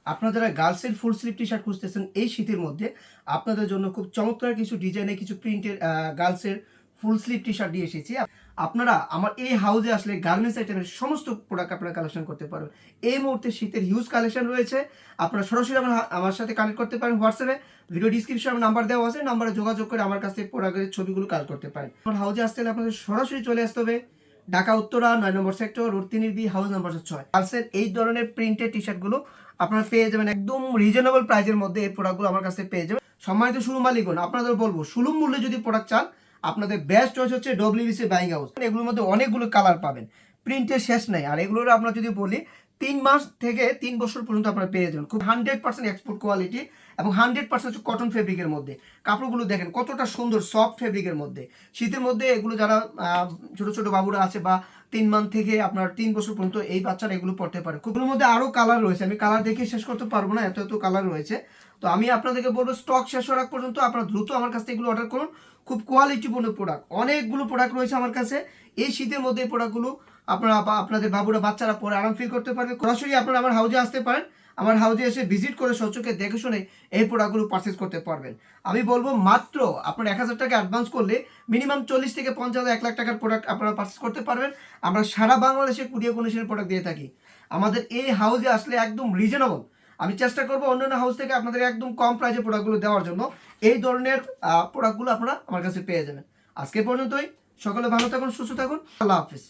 আপনারা যারা গার্লসের full sleeve T shirt খুঁজতেছেন এই শীতের মধ্যে আপনাদের জন্য খুব চমৎকার কিছু ডিজাইনের কিছু প্রিন্টের গার্লসের ফুল স্লিভ টি শার্ট দিয়ে এসেছি। আপনারা আমার এই হাউসে আসলে গার্মেন্টস আইটেমের সমস্ত প্রোডাক্ট আপনারা কালেকশন করতে পারবেন। এই মুহূর্তে শীতের হিউজ কালেকশন রয়েছে। আপনারা সরাসরি আমার সাথে কানেক্ট করতে পারেন হোয়াটসঅ্যাপে। ভিডিও ডিসক্রিপশনে নাম্বার দেওয়া আছে, নাম্বারে যোগাযোগ করে আমার কাছে প্রোডাক্টের ছবিগুলো কালেক্ট করতে পারেন। আমার হাউসে আসতে হলে আপনাদের সরাসরি চলে আসতে হবে ঢাকা উত্তরা ৯ নম্বর সেক্টর, রোড ৩ হাউস নাম্বার ৬। গার্লসের এই ধরনের প্রিন্টেড টি শার্টগুলো আপনারা পেয়ে যাবেন একদম রিজনেবল প্রাইসের মধ্যে। এই প্রোডাক্টগুলো আমার কাছে পেয়ে যাবেন। সম্মানিত শোরুম মালিকগণ, আপনাদের বলবো সুলভ মূল্যে যদি প্রোডাক্ট চান আপনাদের বেস্ট চয়েস হচ্ছে ডব্লিউবিসি বাইং হাউস। এগুলোর মধ্যে অনেকগুলো কালার পাবেন, প্রিন্টের শেষ নাই। আর এগুলোর আমরা যদি বলি 3 মাস থেকে 3 বছর পর্যন্ত আপনারা পেয়ে যাবেন। খুব 100% এক্সপোর্ট কোয়ালিটি এবং 100% হচ্ছে কটন ফেব্রিকের মধ্যে। কাপড়গুলো দেখেন কতটা সুন্দর সফট ফেব্রিকের মধ্যে। শীতের মধ্যে এগুলো যারা ছোট ছোট বাবুরা আছে বা 3 মান্থ থেকে আপনার 3 বছর পর্যন্ত এই বাচ্চারা এগুলো পড়তে পারে। খুবগুলোর মধ্যে আরও কালার রয়েছে, আমি কালার দেখে শেষ করতে পারবো না, এত এত কালার রয়েছে। তো আমি আপনাদেরকে বলবো স্টক শেষ হওয়ার আগ পর্যন্ত আপনারা দ্রুত আমার কাছ থেকে এগুলো অর্ডার করুন। খুব কোয়ালিটিপূর্ণ প্রোডাক্ট, অনেকগুলো প্রোডাক্ট রয়েছে আমার কাছে। এই শীতের মধ্যে এই প্রোডাক্টগুলো আপনারা বা আপনাদের বাবুরা বাচ্চারা পরে আরাম ফিল করতে পারবে। সরাসরি আপনারা আমার হাউজে আসতে পারেন, আমার হাউজে এসে ভিজিট করে সচক্ষে দেখে শুনে এই প্রোডাক্টগুলো পারচেস করতে পারবেন। আমি বলবো মাত্র আপনার ১,০০০ টাকা অ্যাডভান্স করলে মিনিমাম ৪০ থেকে ৫০ ১ লাখ টাকার প্রোডাক্ট আপনারা পারচেস করতে পারবেন। আমরা সারা বাংলাদেশে কুরিয়ার কন্ডিশনের প্রোডাক্ট দিয়ে থাকি। আমাদের এই হাউজে আসলে একদম রিজনেবল। আমি চেষ্টা করবো অন্যান্য হাউস থেকে আপনাদের একদম কম প্রাইসে প্রোডাক্টগুলো দেওয়ার জন্য। এই ধরনের প্রোডাক্টগুলো আপনারা আমার কাছে পেয়ে যাবেন। আজকে পর্যন্তই। সকলে ভালো থাকুন, সুস্থ থাকুন। আল্লাহ হাফিজ।